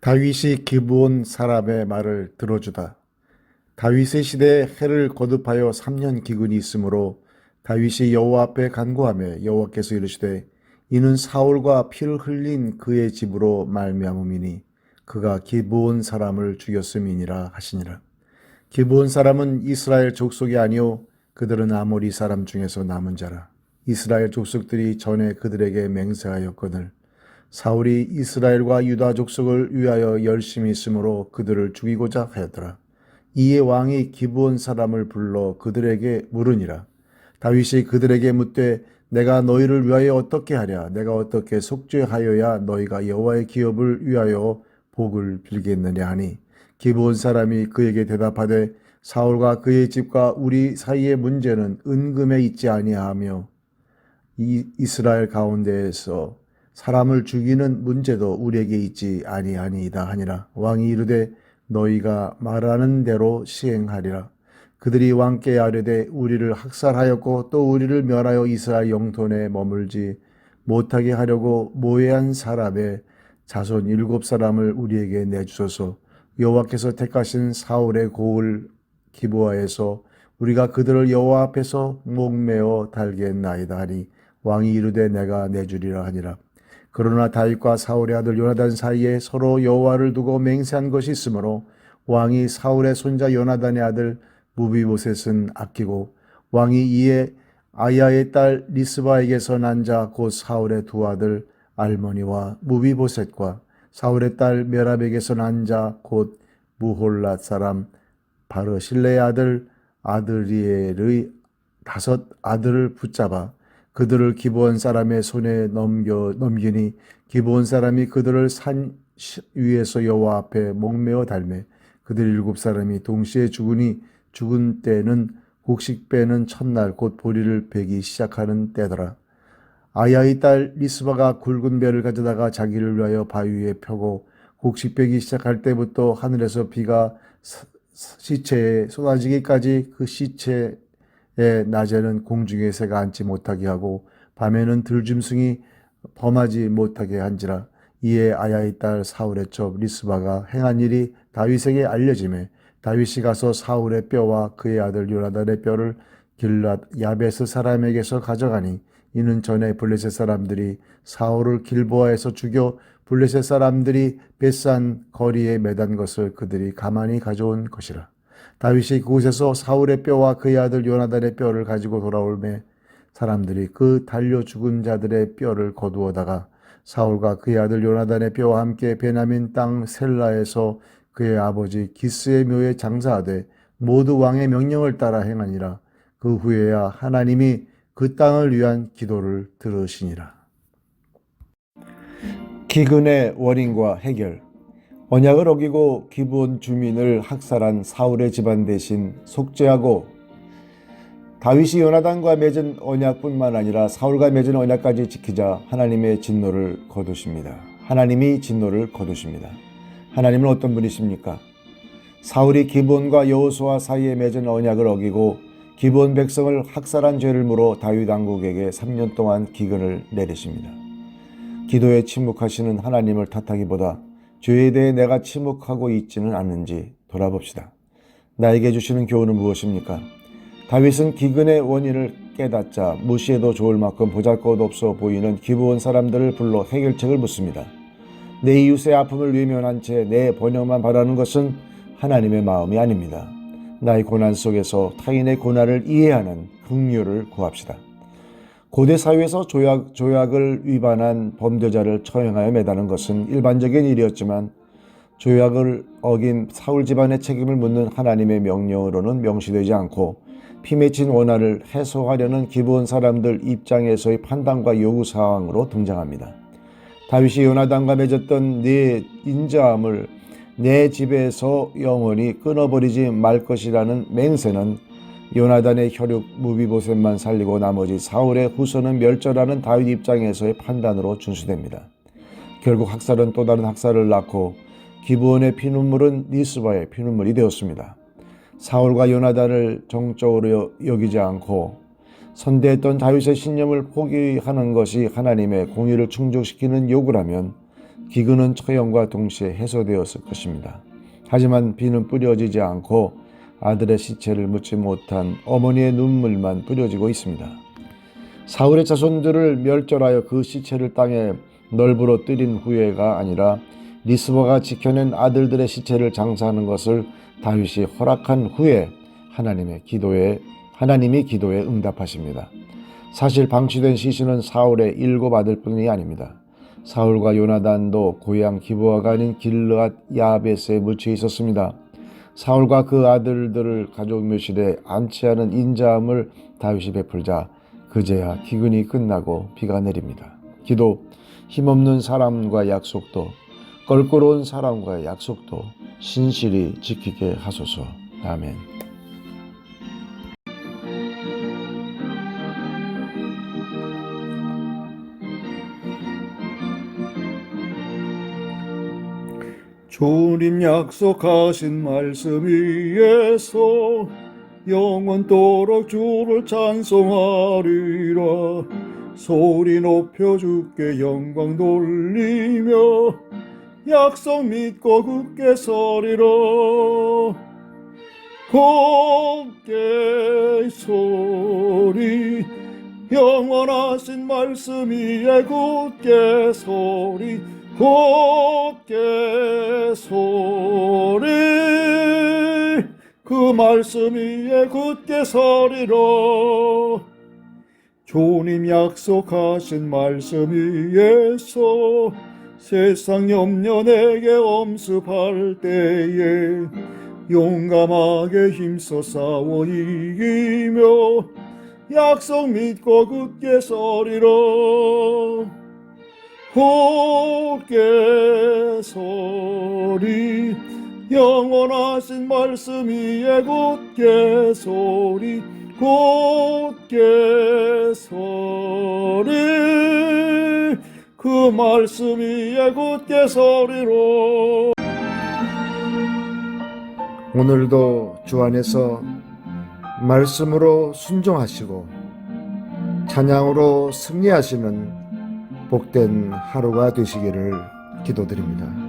다윗이 기브온 사람의 말을 들어주다. 다윗의 시대에 해를 거듭하여 3년 기근이 있으므로 다윗이 여호와 앞에 간구하며 여호와께서 이르시되 이는 사울과 피를 흘린 그의 집으로 말미암음이니 그가 기브온 사람을 죽였음이니라 하시니라. 기브온 사람은 이스라엘 족속이 아니요 그들은 아모리 사람 중에서 남은 자라. 이스라엘 족속들이 전에 그들에게 맹세하였거늘 사울이 이스라엘과 유다 족속을 위하여 열심히 있으므로 그들을 죽이고자 하였더라. 이에 왕이 기브온 사람을 불러 그들에게 물으니라. 다윗이 그들에게 묻되 내가 너희를 위하여 어떻게 하랴? 내가 어떻게 속죄하여야 너희가 여호와의 기업을 위하여 복을 빌겠느냐 하니 기브온 사람이 그에게 대답하되 사울과 그의 집과 우리 사이의 문제는 은금에 있지 아니하며 이스라엘 가운데에서 사람을 죽이는 문제도 우리에게 있지 아니하니이다 하니라. 왕이 이르되 너희가 말하는 대로 시행하리라. 그들이 왕께 아뢰되 우리를 학살하였고 또 우리를 멸하여 이스라엘 영토에 머물지 못하게 하려고 모해한 사람의 자손 7사람을 우리에게 내주소서. 여호와께서 택하신 사울의 고을 기브아에서 우리가 그들을 여호와 앞에서 목매어 달겠나이다 하니 왕이 이르되 내가 내주리라 하니라. 그러나 다윗과 사울의 아들 요나단 사이에 서로 여호와를 두고 맹세한 것이 있으므로 왕이 사울의 손자 요나단의 아들 무비보셋은 아끼고 왕이 이에 아야의 딸 리스바에게서 난 자 곧 사울의 두 아들 알머니와 무비보셋과 사울의 딸 메랍에게서 난 자 곧 무홀랏 사람 바르실레의 아들 아드리엘의 5 아들을 붙잡아 그들을 기브온 사람의 손에 넘기니 기브온 사람이 그들을 산 위에서 여호와 앞에 목매어 달매 그들 7사람이 동시에 죽으니 죽은 때는 곡식 빼는 첫날 곧 보리를 베기 시작하는 때더라. 아야의 딸 리스바가 굵은 배를 가져다가 자기를 위하여 바위에 펴고 곡식 빼기 시작할 때부터 하늘에서 비가 시체에 쏟아지기까지 그 시체에 낮에는 공중에 새가 앉지 못하게 하고 밤에는 들짐승이 범하지 못하게 한지라. 이에 아야의 딸 사울의 첩 리스바가 행한 일이 다윗에게 알려지매 다윗이 가서 사울의 뼈와 그의 아들 요나단의 뼈를 길랏 야베스 사람에게서 가져가니 이는 전에 블레셋 사람들이 사울을 길보아에서 죽여 블레셋 사람들이 벳산 거리에 매단 것을 그들이 가만히 가져온 것이라. 다윗이 그곳에서 사울의 뼈와 그의 아들 요나단의 뼈를 가지고 돌아올매 사람들이 그 달려 죽은 자들의 뼈를 거두어다가 사울과 그의 아들 요나단의 뼈와 함께 베냐민 땅 셀라에서 그의 아버지 기스의 묘에 장사하되 모두 왕의 명령을 따라 행하니라. 그 후에야 하나님이 그 땅을 위한 기도를 들으시니라. 기근의 원인과 해결. 언약을 어기고 기브온 주민을 학살한 사울의 집안 대신 속죄하고 다윗이 요나단과 맺은 언약뿐만 아니라 사울과 맺은 언약까지 지키자 하나님의 진노를 거두십니다. 하나님이 진노를 거두십니다. 하나님은 어떤 분이십니까? 사울이 기브온과 여호수아 사이에 맺은 언약을 어기고 기브온 백성을 학살한 죄를 물어 다윗 왕국에게 3년 동안 기근을 내리십니다. 기도에 침묵하시는 하나님을 탓하기보다 죄에 대해 내가 침묵하고 있지는 않는지 돌아봅시다. 나에게 주시는 교훈은 무엇입니까? 다윗은 기근의 원인을 깨닫자 무시해도 좋을 만큼 보잘것없어 보이는 기브온 사람들을 불러 해결책을 묻습니다. 내 이웃의 아픔을 외면한 채 내 번영만 바라는 것은 하나님의 마음이 아닙니다. 나의 고난 속에서 타인의 고난을 이해하는 긍휼을 구합시다. 고대 사회에서 조약을 위반한 범죄자를 처형하여 매다는 것은 일반적인 일이었지만 조약을 어긴 사울 집안의 책임을 묻는 하나님의 명령으로는 명시되지 않고 피 맺힌 원한을 해소하려는 기브온 사람들 입장에서의 판단과 요구사항으로 등장합니다. 다윗이 요나단과 맺었던 내 인자함을 내 집에서 영원히 끊어버리지 말 것이라는 맹세는 요나단의 혈육 무비보셋만 살리고 나머지 사울의 후손은 멸절하는 다윗 입장에서의 판단으로 준수됩니다. 결국 학살은 또 다른 학살을 낳고 기브온의 피눈물은 리스바의 피눈물이 되었습니다. 사울과 요나단을 정적으로 여기지 않고 선대했던 다윗의 신념을 포기하는 것이 하나님의 공의를 충족시키는 요구라면 기근은 처형과 동시에 해소되었을 것입니다. 하지만 비는 뿌려지지 않고 아들의 시체를 묻지 못한 어머니의 눈물만 뿌려지고 있습니다. 사울의 자손들을 멸절하여 그 시체를 땅에 널브러 뜨린 후에가 아니라 리스바가 지켜낸 아들들의 시체를 장사하는 것을 다윗이 허락한 후에 하나님이 기도에 응답하십니다. 사실 방치된 시신은 사울의 7 아들뿐이 아닙니다. 사울과 요나단도 고향 기브아가 아닌 길르앗 야베스에 묻혀 있었습니다. 사울과 그 아들들을 가족 묘실에 안치하는 인자함을 다윗이 베풀자 그제야 기근이 끝나고 비가 내립니다. 기도, 힘없는 사람과 약속도, 껄끄러운 사람과의 약속도 신실히 지키게 하소서. 아멘. 주님 약속하신 말씀 위에서 영원토록 주를 찬송하리라. 소리 높여 주께 영광 돌리며 약속 믿고 굳게 서리라. 곱게 소리 영원하신 말씀 위에 굳게 소리 곧게 소리 그 말씀 위에 굳게 서리라. 주님 약속하신 말씀 위에서 세상 염려 내게 엄습할 때에 용감하게 힘써 싸워 이기며 약속 믿고 굳게 서리라. 곧게 소리 영원하신 말씀 위에 굳게 소리 곧게 소리 그 말씀 위에 굳게 서리로. 오늘도 주 안에서 말씀으로 순종하시고 찬양으로 승리하시는 복된 하루가 되시기를 기도드립니다.